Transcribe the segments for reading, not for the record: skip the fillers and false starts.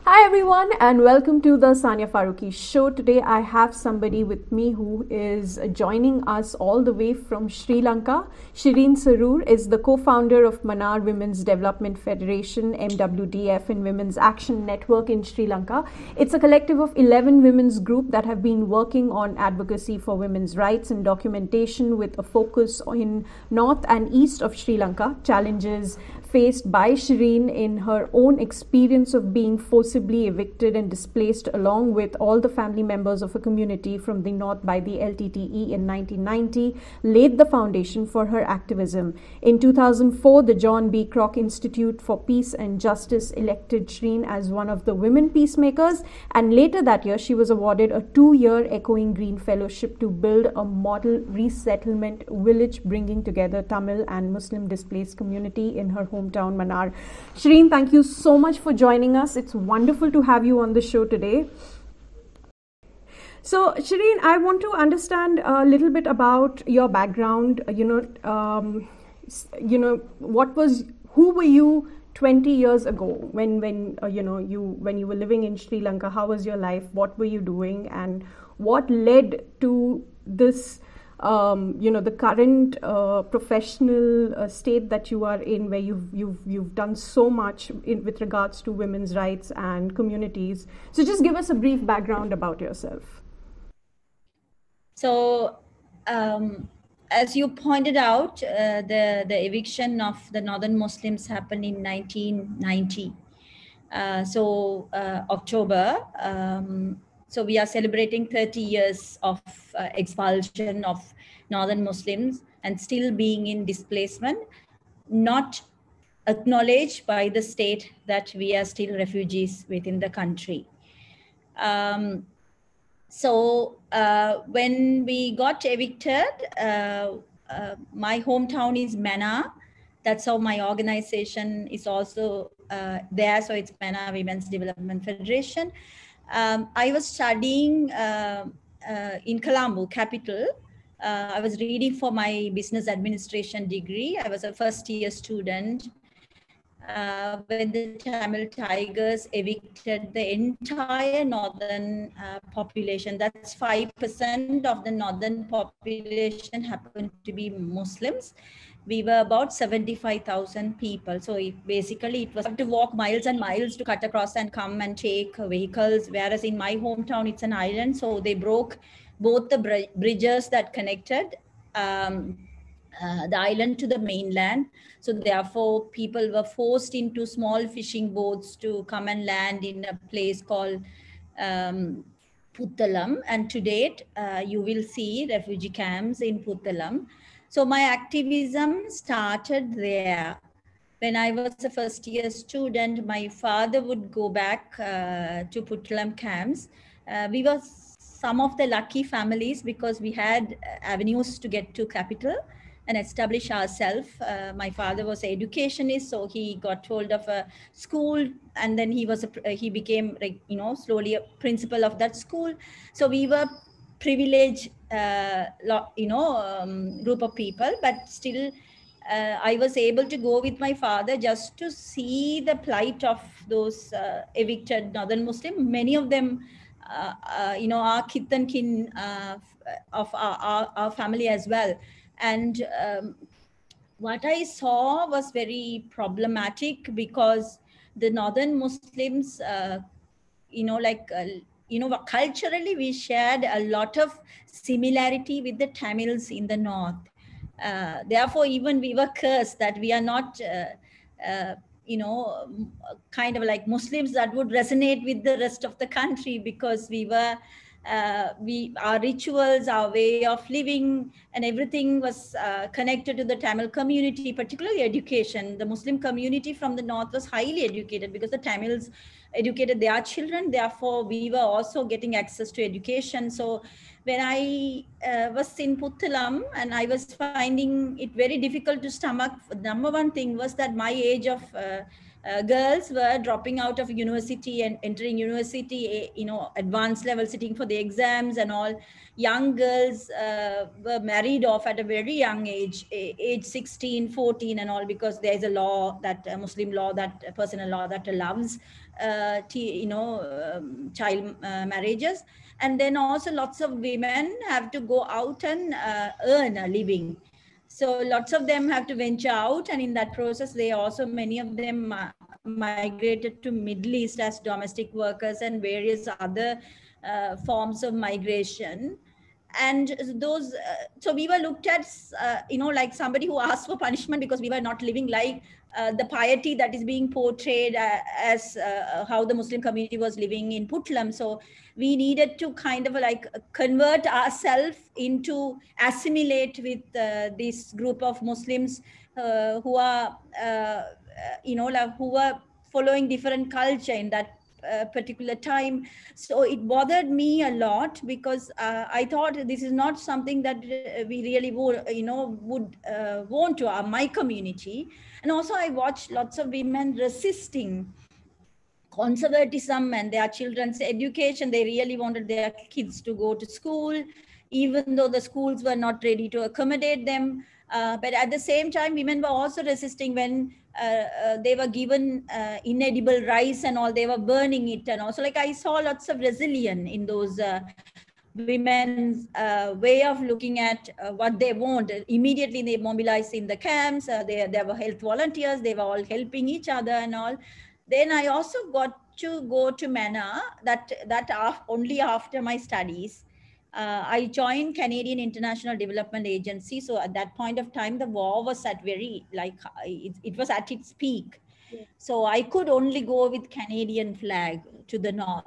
Hi everyone and welcome to the Sania Farooqui show. Today I have somebody with me who is joining us all the way from Sri Lanka. Shreen Saroor is the co-founder of Manar Women's Development Federation, MWDF, and Women's Action Network in Sri Lanka. It's a collective of 11 women's group that have been working on advocacy for women's rights and documentation with a focus in north and east of Sri Lanka. Challenges faced by Shreen in her own experience of being forcibly evicted and displaced along with all the family members of a community from the north by the LTTE in 1990 laid the foundation for her activism. In 2004, the John B. Kroc Institute for Peace and Justice elected Shreen as one of the women peacemakers, and later that year she was awarded a 2-year Echoing Green Fellowship to build a model resettlement village bringing together Tamil and Muslim displaced community in her hometown Manar. Shreen, thank you so much for joining us. It's wonderful to have you on the show today. So, Shreen, I want to understand a little bit about your background. Who were you 20 years ago when you were living in Sri Lanka? How was your life? What were you doing, and what led to this? The current professional state that you are in, where you've done so much with regards to women's rights and communities. So just give us a brief background about yourself. So, as you pointed out, the eviction of the Northern Muslims happened in 1990. October. So we are celebrating 30 years of expulsion of Northern Muslims and still being in displacement, not acknowledged by the state that we are still refugees within the country. When we got evicted, my hometown is Manar. That's how my organization is also there. So it's Manar Women's Development Federation. I was studying in Colombo, capital. I was reading for my business administration degree. I was a first-year student when the Tamil Tigers evicted the entire northern population. That's 5% of the northern population happened to be Muslims. We were about 75,000 people. So basically it was to walk miles and miles to cut across and come and take vehicles. Whereas in my hometown, it's an island. So they broke both the bridges that connected the island to the mainland. So therefore people were forced into small fishing boats to come and land in a place called Puttalam. And to date, you will see refugee camps in Puttalam. So my activism started there. When I was a first-year student, my father would go back to Puttalam camps. We were some of the lucky families because we had avenues to get to capital and establish ourselves. My father was an educationist, so he got hold of a school, and then he became slowly a principal of that school. So we were privileged, group of people, but still I was able to go with my father just to see the plight of those evicted Northern Muslim. Many of them, are kith and kin of our family as well. And what I saw was very problematic because the Northern Muslims, culturally we shared a lot of similarity with the Tamils in the north. Therefore, even we were cursed that we are not, kind of like Muslims that would resonate with the rest of the country, because we were, our rituals, our way of living and everything was connected to the Tamil community, particularly education. The Muslim community from the north was highly educated because the Tamils educated their children. Therefore, we were also getting access to education. So when I was in Puttalam and I was finding it very difficult to stomach, number one thing was that my age of girls were dropping out of university and entering university, advanced level, sitting for the exams and all. Young girls were married off at a very young age, age 16, 14 and all, because there's a law, that Muslim law, that personal law that allows child marriages. And then also lots of women have to go out and earn a living. So lots of them have to venture out, and in that process they also, many of them migrated to Middle East as domestic workers and various other forms of migration. And those so we were looked at like somebody who asked for punishment, because we were not living like the piety that is being portrayed as how the Muslim community was living in Putlam. So we needed to kind of like convert ourselves into assimilate with this group of Muslims who are like who are following different culture in that particular time. So it bothered me a lot, because I thought this is not something that we really would want to my community. And also I watched lots of women resisting conservatism and their children's education. They really wanted their kids to go to school, even though the schools were not ready to accommodate them. But at the same time, women were also resisting when they were given inedible rice and all, they were burning it. And also, like, I saw lots of resilience in those women's way of looking at what they want. Immediately they mobilized in the camps. There were health volunteers. They were all helping each other and all. Then I also got to go to MENA, only after my studies. I joined Canadian International Development Agency. So at that point of time, the war was at it was at its peak. Yeah. So I could only go with Canadian flag to the north,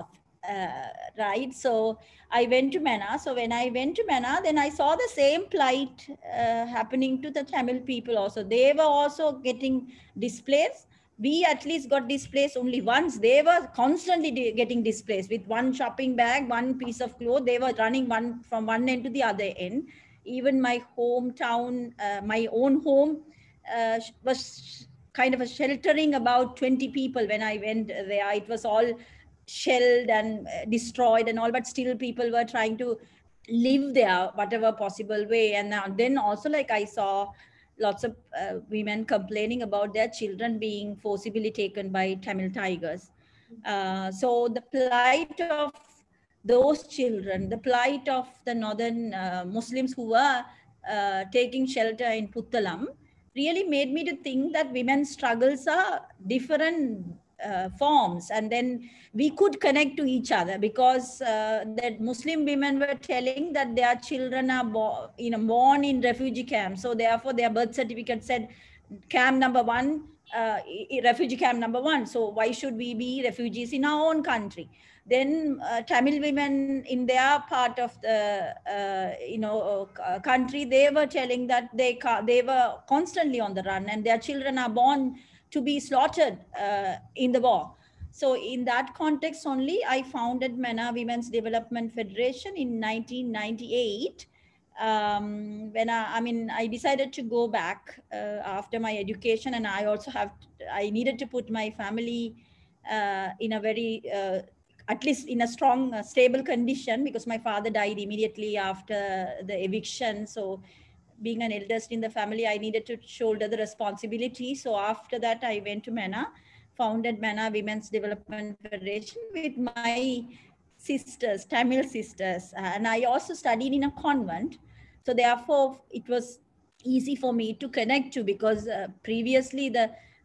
right? So I went to MENA. So when I went to MENA, then I saw the same plight happening to the Tamil people also. They were also getting displaced. We at least got displaced only once. They were constantly getting displaced with one shopping bag, one piece of cloth. They were running from one end to the other end. Even my hometown, my own home was kind of a sheltering about 20 people when I went there. It was all shelled and destroyed and all, but still people were trying to live there whatever possible way. And then also, like, I saw lots of women complaining about their children being forcibly taken by Tamil tigers. So the plight of those children, the plight of the northern Muslims who were taking shelter in Puttalam, really made me to think that women's struggles are different forms, and then we could connect to each other, because that Muslim women were telling that their children are born in refugee camps, so therefore their birth certificate said camp number 1, refugee camp number 1, so why should we be refugees in our own country? Then Tamil women in their part of the country, they were telling that they were constantly on the run, and their children are born to be slaughtered in the war. So in that context only, I founded MENA Women's Development Federation in 1998. When I decided to go back after my education, and I needed to put my family in a very at least in a strong, stable condition, because my father died immediately after the eviction. So being an eldest in the family, I needed to shoulder the responsibility. So after that, I went to MENA, founded MENA Women's Development Federation with my sisters, Tamil sisters. And I also studied in a convent. So therefore, it was easy for me to connect to, because previously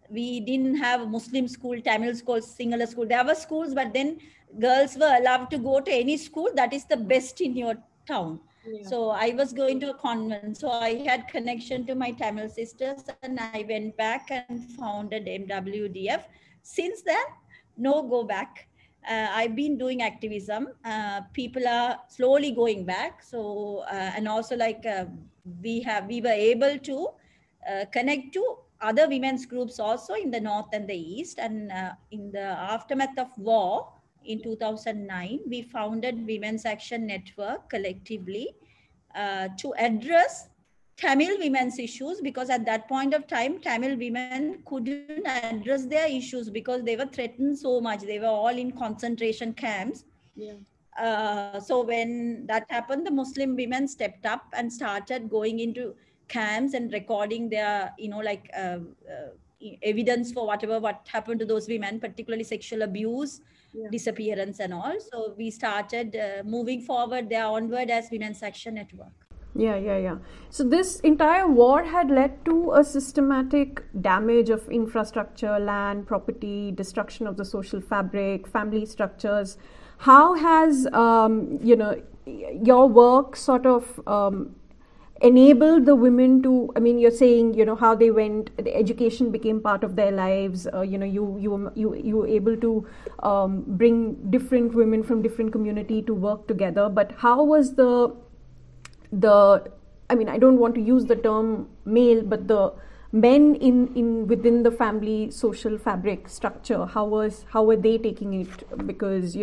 we didn't have Muslim school, Tamil school, Sinhala school. There were schools, but then girls were allowed to go to any school that is the best in your town. Yeah. So I was going to a convent. So I had connection to my Tamil sisters, and I went back and founded MWDF. Since then, no go back. I've been doing activism. People are slowly going back. So, and also we were able to connect to other women's groups also in the north and the east. And in the aftermath of war in 2009, we founded Women's Action Network collectively to address Tamil women's issues, because at that point of time, Tamil women couldn't address their issues because they were threatened so much. They were all in concentration camps. Yeah. So when that happened, the Muslim women stepped up and started going into camps and recording their, evidence for what happened to those women, particularly sexual abuse, disappearance and all. So we started moving forward there onward as Women's Action Network. Yeah. So this entire war had led to a systematic damage of infrastructure, land, property, destruction of the social fabric, family structures. How has your work sort of enabled the women to, I mean, you're saying, how they went, the education became part of their lives, you were able to bring different women from different community to work together, but how was the I mean, I don't want to use the term male, but the men in within the family social fabric structure, how were they taking it? Because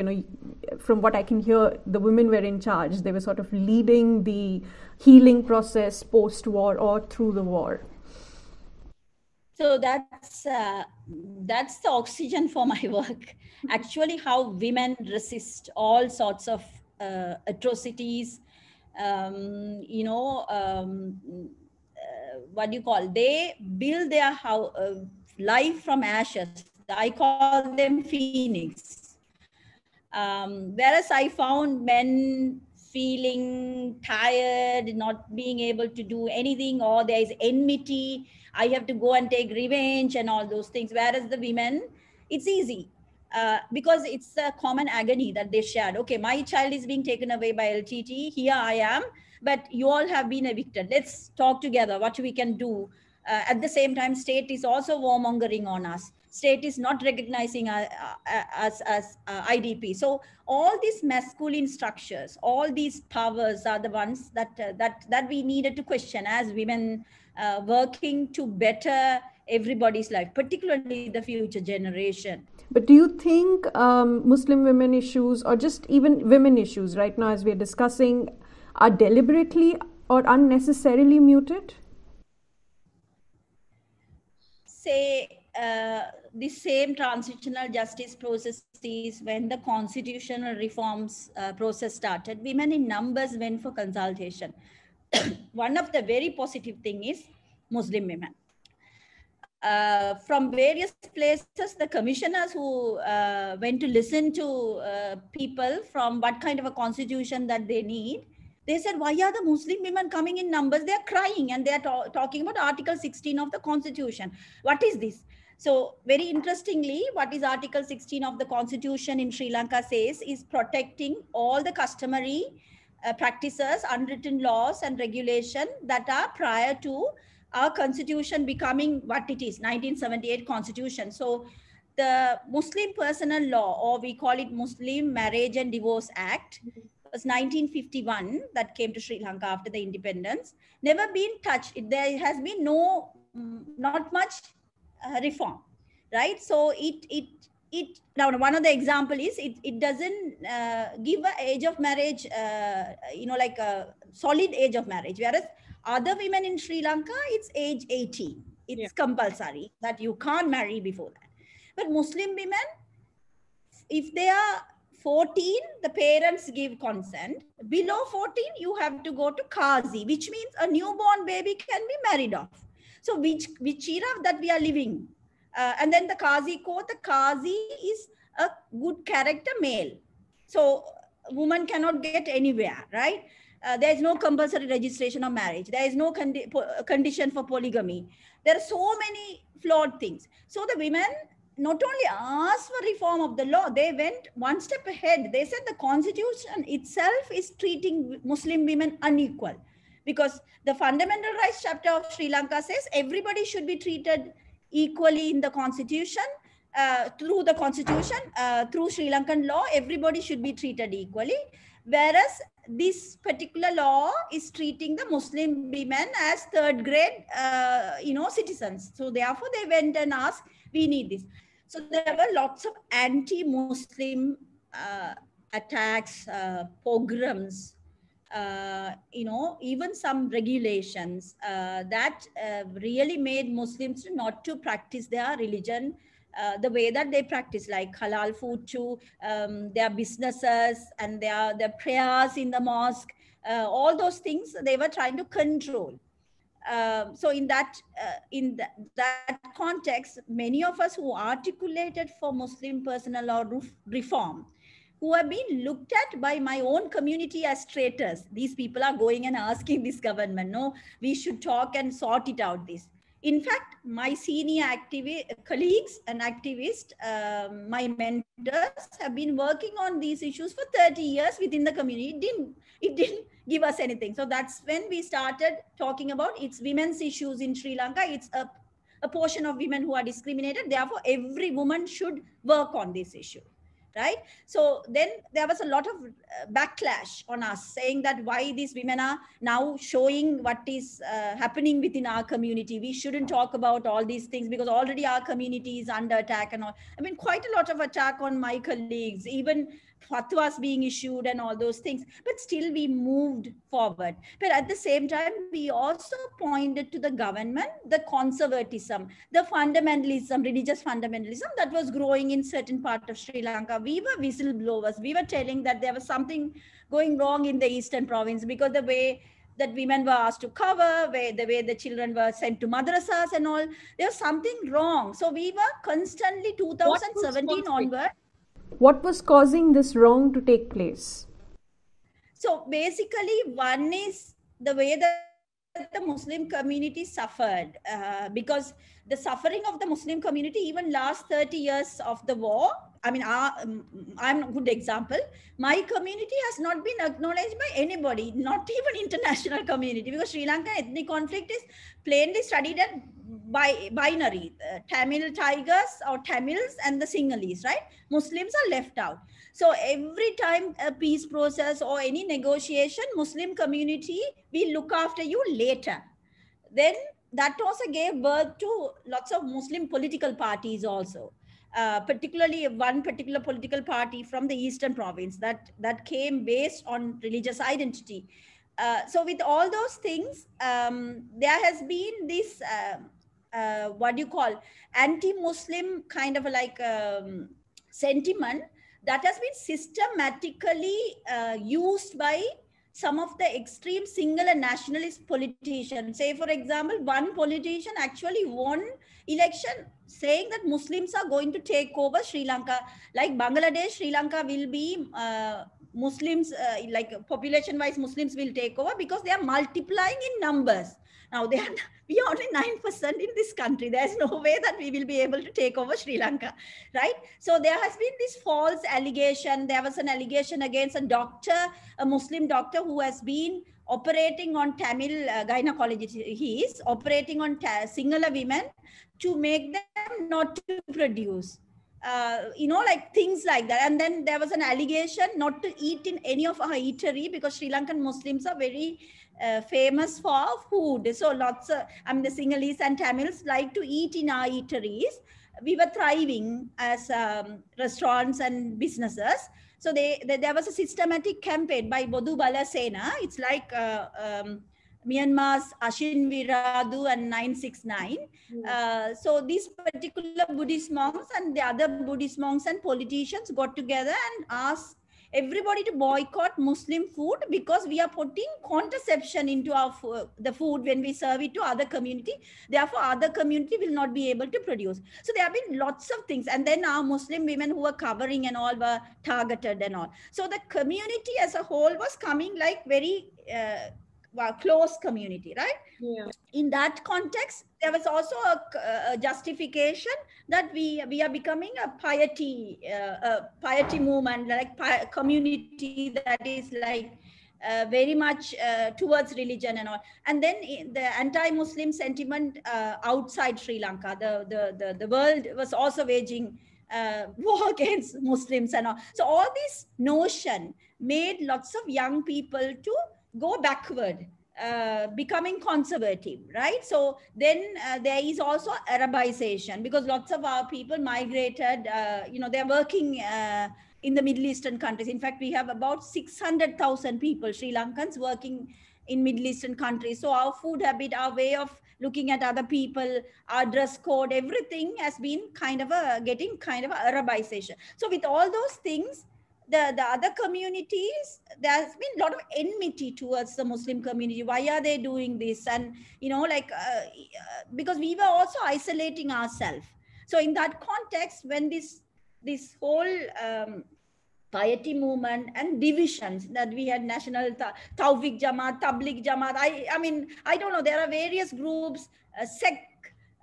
from what I can hear, the women were in charge. They were sort of leading the healing process post-war or through the war. So that's the oxygen for my work. Actually, how women resist all sorts of atrocities. What do you call? They build their life from ashes. I call them phoenix. Whereas I found men feeling tired, not being able to do anything, or there is enmity. I have to go and take revenge and all those things. Whereas the women, it's easy. Because it's a common agony that they shared. Okay, my child is being taken away by LTT. Here I am, but you all have been evicted. Let's talk together what we can do. At the same time, state is also warmongering on us. State is not recognizing us as IDP. So all these masculine structures, all these powers are the ones that we needed to question as women working to better everybody's life, particularly the future generation. But do you think Muslim women issues, or just even women issues right now as we're discussing, are deliberately or unnecessarily muted? Say the same transitional justice processes, when the constitutional reforms process started, women in numbers went for consultation. One of the very positive thing is Muslim women. From various places, the commissioners who went to listen to people from what kind of a constitution that they need, they said, why are the Muslim women coming in numbers? They're crying and they're talking about Article 16 of the Constitution. What is this? So very interestingly, what is Article 16 of the Constitution in Sri Lanka says is protecting all the customary practices, unwritten laws and regulation that are prior to our constitution becoming what it is, 1978 Constitution. So the Muslim Personal Law, or we call it Muslim Marriage and Divorce Act, was 1951 that came to Sri Lanka after the independence. Never been touched. There has been not much reform, right? So now one of the example is it doesn't give an age of marriage, like a solid age of marriage, whereas other women in Sri Lanka, it's age 18. It's compulsory that you can't marry before that. But Muslim women, if they are 14, the parents give consent. Below 14, you have to go to Qazi, which means a newborn baby can be married off. So which era that we are living? And then the Qazi court, the Qazi is a good character male. So woman cannot get anywhere, right? There is no compulsory registration of marriage. There is no condition for polygamy. There are so many flawed things. So the women not only asked for reform of the law, they went one step ahead. They said the constitution itself is treating Muslim women unequal, because the fundamental rights chapter of Sri Lanka says everybody should be treated equally in the constitution. Through the constitution, through Sri Lankan law, everybody should be treated equally. Whereas this particular law is treating the Muslim women as third grade, citizens. So therefore they went and asked, we need this. So there were lots of anti-Muslim attacks, pogroms, even some regulations that really made Muslims not to practice their religion the way that they practice, like halal food to their businesses and their prayers in the mosque, all those things they were trying to control. So in that context, many of us who articulated for Muslim personal law reform, who have been looked at by my own community as traitors. These people are going and asking this government, no, we should talk and sort it out this. In fact, my senior colleagues and activists, my mentors have been working on these issues for 30 years within the community. It didn't give us anything. So that's when we started talking about it's women's issues in Sri Lanka. It's a portion of women who are discriminated. Therefore, every woman should work on this issue. Right? So then there was a lot of backlash on us saying that why these women are now showing what is happening within our community. We shouldn't talk about all these things because already our community is under attack and all. I mean, quite a lot of attack on my colleagues, even fatwas being issued and all those things. But still we moved forward. But at the same time, we also pointed to the government, the conservatism, the fundamentalism, religious fundamentalism that was growing in certain part of Sri Lanka. We were whistleblowers. We were telling that there was something going wrong in the eastern province because the way that women were asked to cover, the way the children were sent to madrasas and all, there was something wrong. So we were constantly 2017 onward. What was causing this wrong to take place? So basically, one is the way that the Muslim community suffered, because the suffering of the Muslim community, even last 30 years of the war, I mean, I'm a good example. My community has not been acknowledged by anybody, not even international community, because Sri Lankan ethnic conflict is plainly studied at binary, Tamil Tigers or Tamils and the Sinhalese, right? Muslims are left out. So every time a peace process or any negotiation, Muslim community, we look after you later. Then that also gave birth to lots of Muslim political parties also. Particularly one particular political party from the eastern province that came based on religious identity. So with all those things, there has been this what do you call anti-Muslim kind of like sentiment that has been systematically used by some of the extreme single and nationalist politicians. Say, for example, one politician actually won election saying that Muslims are going to take over Sri Lanka. Like Bangladesh, Sri Lanka will be Muslims, like population-wise, Muslims will take over because they are multiplying in numbers. Now, we are only 9% in this country. There's no way that we will be able to take over Sri Lanka, right? So there has been this false allegation. There was an allegation against a doctor, a Muslim doctor who has been operating on Tamil gynecology. He is operating on Sinhala women to make them not to produce. Like things like that. And then there was an allegation not to eat in any of our eatery because Sri Lankan Muslims are very famous for food. So lots of, the Sinhalese and Tamils like to eat in our eateries. We were thriving as restaurants and businesses. So there was a systematic campaign by Bodu Bala Sena. It's like Myanmar's Ashin Viradu and 969. So these particular Buddhist monks and the other Buddhist monks and politicians got together and asked everybody to boycott Muslim food because we are putting contraception into the food when we serve it to other community. Therefore, other community will not be able to produce. So there have been lots of things. And then our Muslim women who were covering and all were targeted and all. So the community as a whole was coming like very close community, right? Yeah. In that context, there was also a justification that we are becoming a piety movement, like community that is like very much towards religion and all. And then the anti-Muslim sentiment outside Sri Lanka, the world was also waging war against Muslims and all. So all this notion made lots of young people to go backward, becoming conservative, right? So then there is also Arabization because lots of our people migrated, they're working in the Middle Eastern countries. In fact, we have about 600,000 people, Sri Lankans, working in Middle Eastern countries. So our food habit, our way of looking at other people, our dress code, everything has been getting kind of a Arabization. So with all those things, the other communities, there's been a lot of enmity towards the Muslim community. Why are they doing this? And, because we were also isolating ourselves. So in that context, when this whole piety movement and divisions that we had, National Tawfiq Jamaat, Tabligh Jamaat, I mean, I don't know, there are various groups, sect,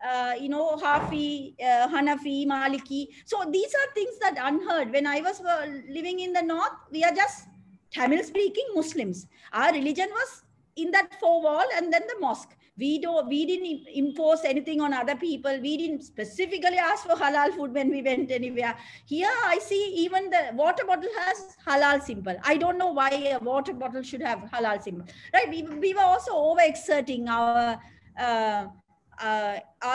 Hafi, Hanafi, Maliki. So these are things that unheard. When I was living in the north, we are just Tamil speaking Muslims. Our religion was in that four wall and then the mosque. We didn't impose anything on other people. We didn't specifically ask for halal food when we went anywhere. Here I see even the water bottle has halal symbol. I don't know why a water bottle should have halal symbol, right? We were also overexerting our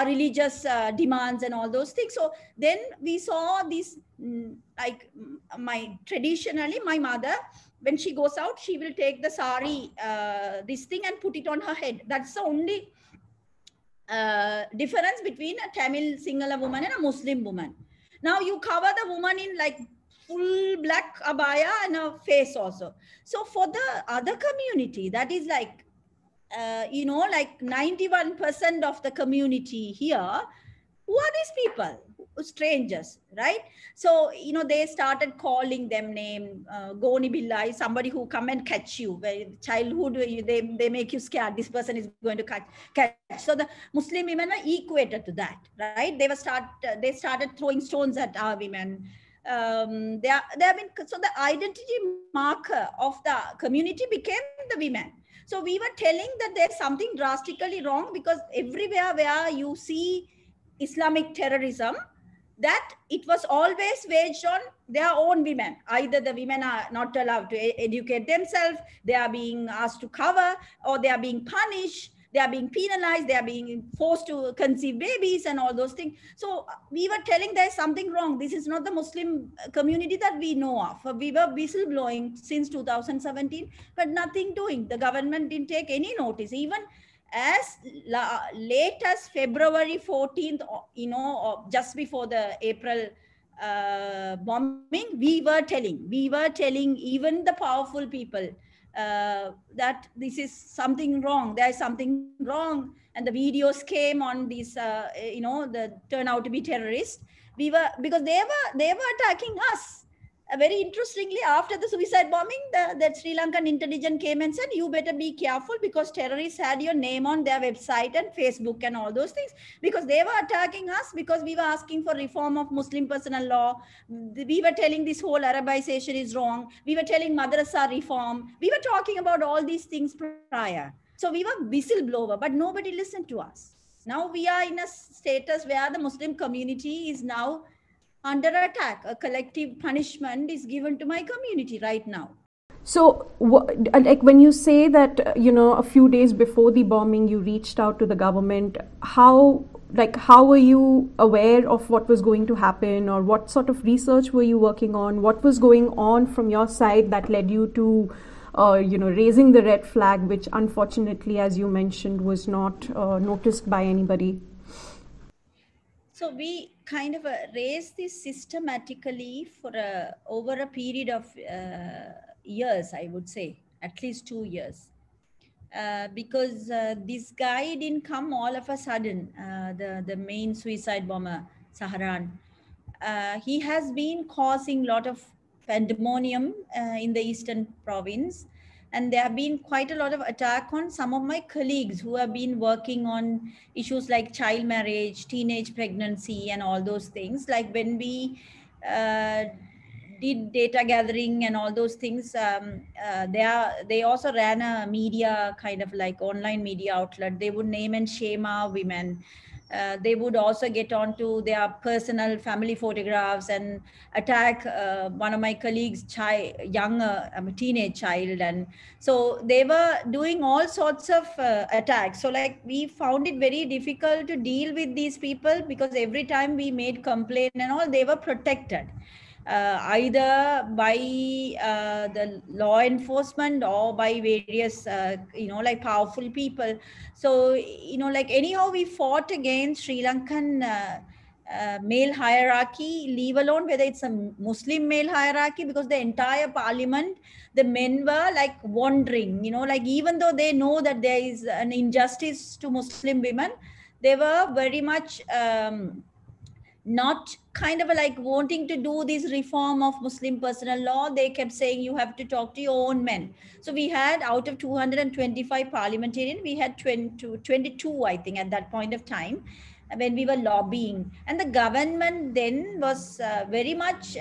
religious demands and all those things. So then we saw this, traditionally my mother, when she goes out, she will take the sari, this thing, and put it on her head. That's the only difference between a Tamil Sinhala woman and a Muslim woman. Now you cover the woman in like full black abaya and a face also. So for the other community, that is like, like 91% of the community here, who are these people? Strangers, right? So, they started calling them name, Goni Billai, somebody who come and catch you. Childhood, they make you scared. This person is going to catch. So the Muslim women were equated to that, right? They started throwing stones at our women. So the identity marker of the community became the women. So we were telling that there's something drastically wrong, because everywhere where you see Islamic terrorism, that it was always waged on their own women. Either the women are not allowed to educate themselves, they are being asked to cover, or they are being punished, they are being penalized, they are being forced to conceive babies and all those things. So we were telling there's something wrong. This is not the Muslim community that we know of. We were whistleblowing since 2017, but nothing doing. The government didn't take any notice. Even as late as February 14th, just before the April bombing, we were telling even the powerful people that this is something wrong. There is something wrong. And the videos came on these, the turn out to be terrorists. Because they were attacking us. Very interestingly, after the suicide bombing, the Sri Lankan intelligence came and said, you better be careful, because terrorists had your name on their website and Facebook and all those things, because they were attacking us because we were asking for reform of Muslim personal law. We were telling this whole Arabization is wrong. We were telling madrasa reform. We were talking about all these things prior. So we were whistleblower, but nobody listened to us. Now we are in a status where the Muslim community is now under attack. A collective punishment is given to my community right now. So, like when you say that, a few days before the bombing, you reached out to the government, how were you aware of what was going to happen, or what sort of research were you working on? What was going on from your side that led you to, raising the red flag, which unfortunately, as you mentioned, was not noticed by anybody? So we kind of raised this systematically for over a period of years, I would say, at least 2 years. Because this guy didn't come all of a sudden, the main suicide bomber, Saharan. He has been causing a lot of pandemonium in the eastern province. And there have been quite a lot of attack on some of my colleagues who have been working on issues like child marriage, teenage pregnancy, and all those things. Like when we did data gathering and all those things, they also ran a media, kind of like online media outlet. They would name and shame our women. They would also get onto their personal family photographs and attack one of my colleagues' teenage child. And so they were doing all sorts of attacks. So like we found it very difficult to deal with these people, because every time we made complaint and all, they were protected. either by the law enforcement or by various, like powerful people. So, like anyhow, we fought against Sri Lankan male hierarchy, leave alone whether it's a Muslim male hierarchy, because the entire parliament, the men were like wandering, like even though they know that there is an injustice to Muslim women, they were very much not kind of like wanting to do this reform of Muslim personal law. They kept saying you have to talk to your own men. So we had, out of 225 parliamentarians, we had 22, I think, at that point of time, when we were lobbying. And the government then was very much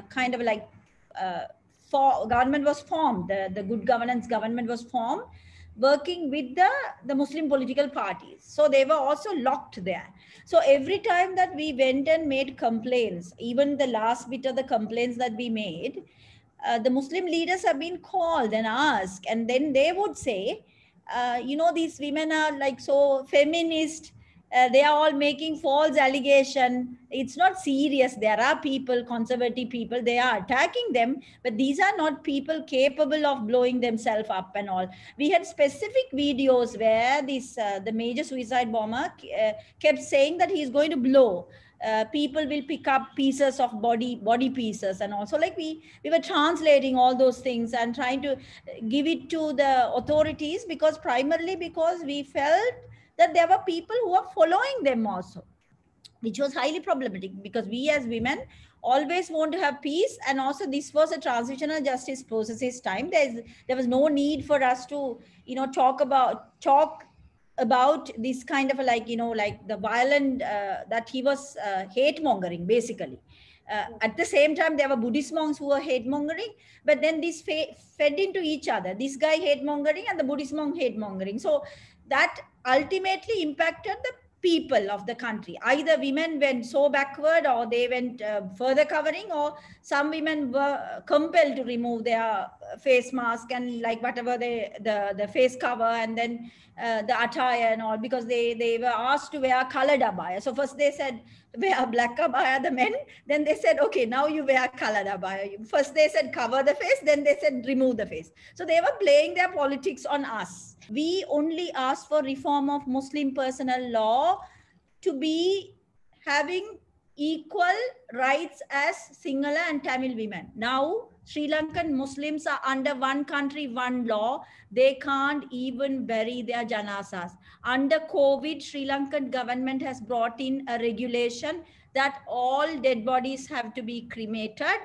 kind of like government was formed. The good governance government was formed, working with the Muslim political parties. So they were also locked there. So every time that we went and made complaints, even the last bit of the complaints that we made, the Muslim leaders have been called and asked, and then they would say, these women are like so feminist. They are all making false allegation. It's not serious. There are people, conservative people, they are attacking them, but these are not people capable of blowing themselves up and all. We had specific videos where this the major suicide bomber kept saying that he's going to blow. People will pick up pieces of body pieces, and also like we were translating all those things and trying to give it to the authorities, because primarily because we felt that there were people who are following them also, which was highly problematic, because we as women always want to have peace. And also this was a transitional justice processes time. There was no need for us to talk about this kind of like like the violent that he was hate mongering basically. At the same time, there were Buddhist monks who were hate mongering, but then this fed into each other. This guy hate mongering and the Buddhist monk hate mongering. So that ultimately impacted the people of the country. Either women went so backward, or they went further covering, or some women were compelled to remove their face mask and like whatever the face cover, and then the attire and all, because they were asked to wear colored abaya. So first they said wear black abaya, the men. Then they said, okay, now you wear colored abaya. First they said cover the face, then they said remove the face. So they were playing their politics on us. We only asked for reform of Muslim personal law to be having equal rights as Sinhala and Tamil women. Now, Sri Lankan Muslims are under one country, one law. They can't even bury their janazas. Under COVID, Sri Lankan government has brought in a regulation that all dead bodies have to be cremated.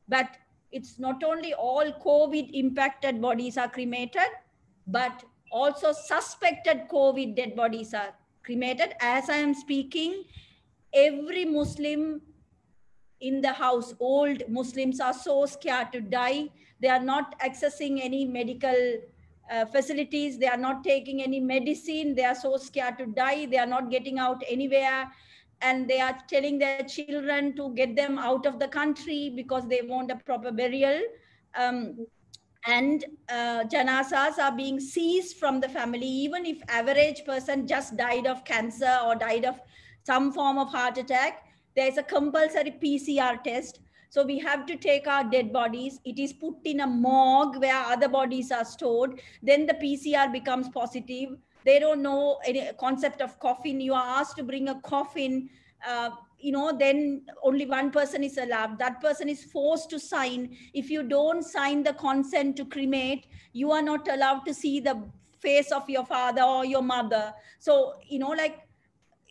But it's not only all COVID impacted bodies are cremated, but also suspected COVID dead bodies are cremated. As I am speaking, every Muslim in the house, old Muslims, are so scared to die. They are not accessing any medical facilities. They are not taking any medicine. They are so scared to die. They are not getting out anywhere. And they are telling their children to get them out of the country because they want a proper burial. And janazas are being seized from the family, even if average person just died of cancer or died of some form of heart attack. There is a compulsory PCR test. So we have to take our dead bodies. It is put in a morgue where other bodies are stored. Then the PCR becomes positive. They don't know any concept of coffin. You are asked to bring a coffin. Then only one person is allowed. That person is forced to sign. If you don't sign the consent to cremate, you are not allowed to see the face of your father or your mother. So, like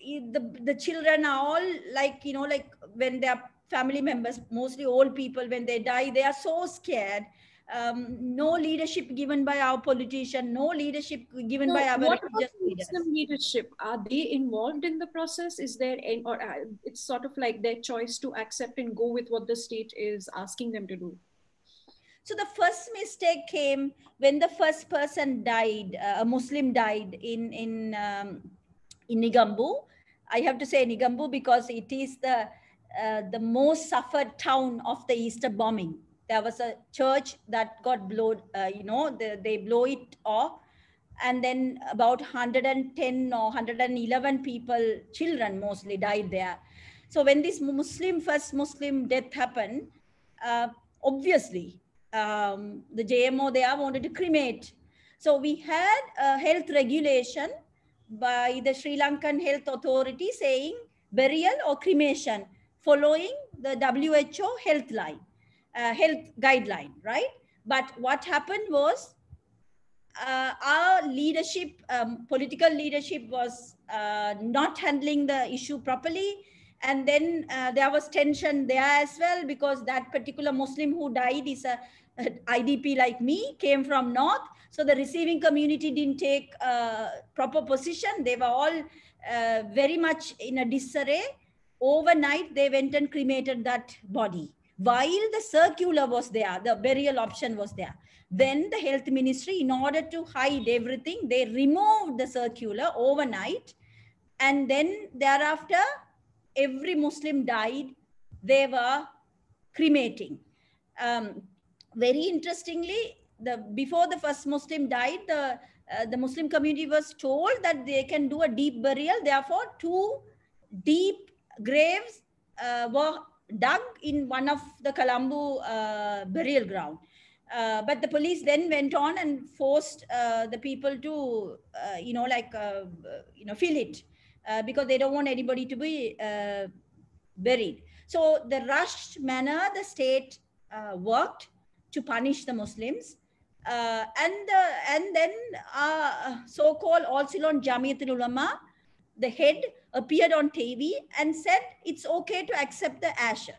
the children are all like, like when their family members, mostly old people, when they die, they are so scared. No leadership given by our politician, no leadership given by our what about religious the leaders. Muslim leadership? Are they involved in the process? Is there any, or it's sort of like their choice to accept and go with what the state is asking them to do? So the first mistake came when the first person died, a Muslim died in Nigambu. I have to say Nigambu because it is the most suffered town of the Easter bombing. There was a church that got blown, they blow it off. And then about 110 or 111 people, children mostly, died there. So when this first Muslim death happened, obviously the JMO there wanted to cremate. So we had a health regulation by the Sri Lankan Health Authority saying burial or cremation following the WHO health guideline, right? But what happened was our leadership, political leadership was not handling the issue properly. And then there was tension there as well, because that particular Muslim who died is a IDP like me, came from North. So the receiving community didn't take proper position. They were all very much in a disarray. Overnight, they went and cremated that body. While the circular was there, the burial option was there. Then the health ministry, in order to hide everything, they removed the circular overnight. And then thereafter, every Muslim died, they were cremating. Very interestingly, before the first Muslim died, the Muslim community was told that they can do a deep burial. Therefore, 2 deep graves were dug in one of the Colombo burial ground. But the police then went on and forced the people to, fill it because they don't want anybody to be buried. So the rushed manner the state worked to punish the Muslims. And then so-called All Ceylon Jamiatul Ulama, the head, appeared on TV and said it's okay to accept the ashes.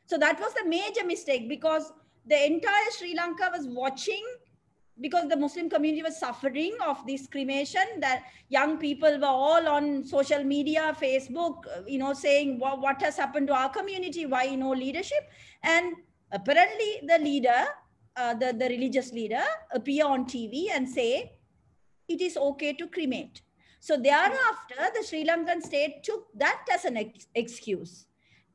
So that was the major mistake, because the entire Sri Lanka was watching, because the Muslim community was suffering of this cremation, that young people were all on social media, Facebook, saying what has happened to our community, why no leadership. And apparently the leader, the religious leader, appear on TV and say it is okay to cremate. So thereafter, the Sri Lankan state took that as an excuse.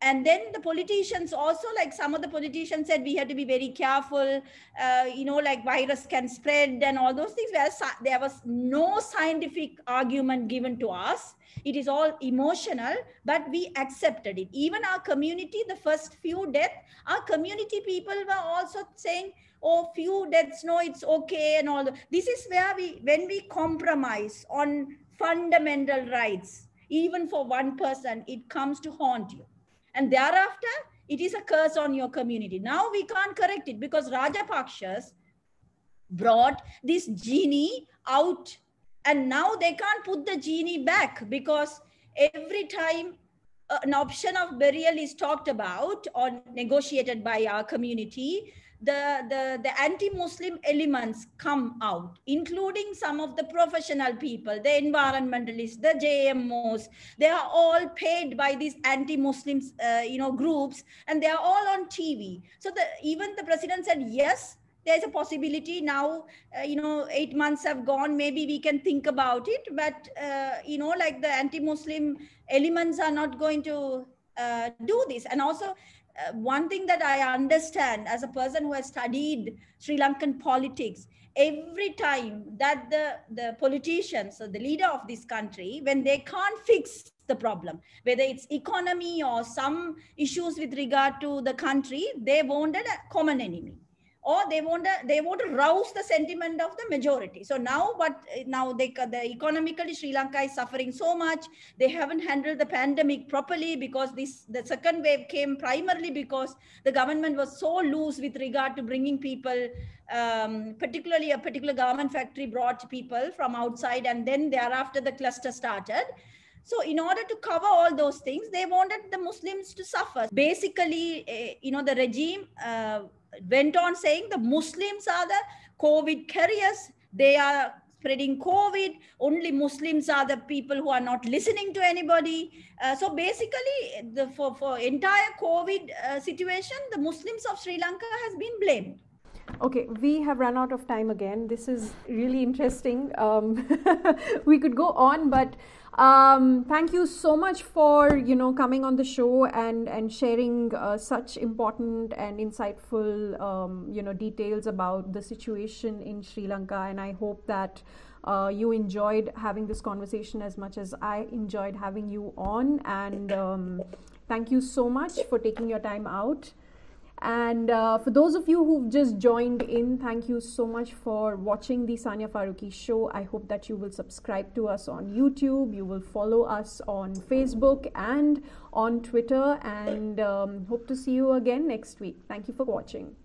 And then the politicians also, like some of the politicians said, we had to be very careful, like virus can spread and all those things. Whereas there was no scientific argument given to us. It is all emotional, but we accepted it. Even our community, the first few deaths, our community people were also saying, oh, few deaths, no, it's okay and all. This is where when we compromise on fundamental rights, even for one person, it comes to haunt you. And thereafter, it is a curse on your community. Now we can't correct it because Rajapakshas brought this genie out, and now they can't put the genie back, because every time an option of burial is talked about or negotiated by our community, the anti-Muslim elements come out, including some of the professional people, the environmentalists, the JMOs. They are all paid by these anti-Muslim groups, and they are all on TV. So even the president said, yes, there's a possibility now, 8 months have gone, maybe we can think about it. But, like the anti-Muslim elements are not going to do this. And also, one thing that I understand as a person who has studied Sri Lankan politics, every time that the politicians or the leader of this country, when they can't fix the problem, whether it's economy or some issues with regard to the country, they wanted a common enemy, or they want to rouse the sentiment of the majority. So now the economically Sri Lanka is suffering so much. They haven't handled the pandemic properly, because the second wave came primarily because the government was so loose with regard to bringing people, particularly a particular garment factory brought people from outside, and then thereafter the cluster started. So in order to cover all those things, they wanted the Muslims to suffer. Basically, the regime went on saying the Muslims are the COVID carriers. They are spreading COVID. Only Muslims are the people who are not listening to anybody. So basically, for entire COVID situation, the Muslims of Sri Lanka has been blamed. Okay, we have run out of time again. This is really interesting. We could go on, but thank you so much for coming on the show and sharing such important and insightful details about the situation in Sri Lanka. And I hope that you enjoyed having this conversation as much as I enjoyed having you on. And thank you so much for taking your time out. And for those of you who've just joined in, thank you so much for watching the Sania Farooqui show. I hope that you will subscribe to us on YouTube, you will follow us on Facebook and on Twitter, and hope to see you again next week. Thank you for watching.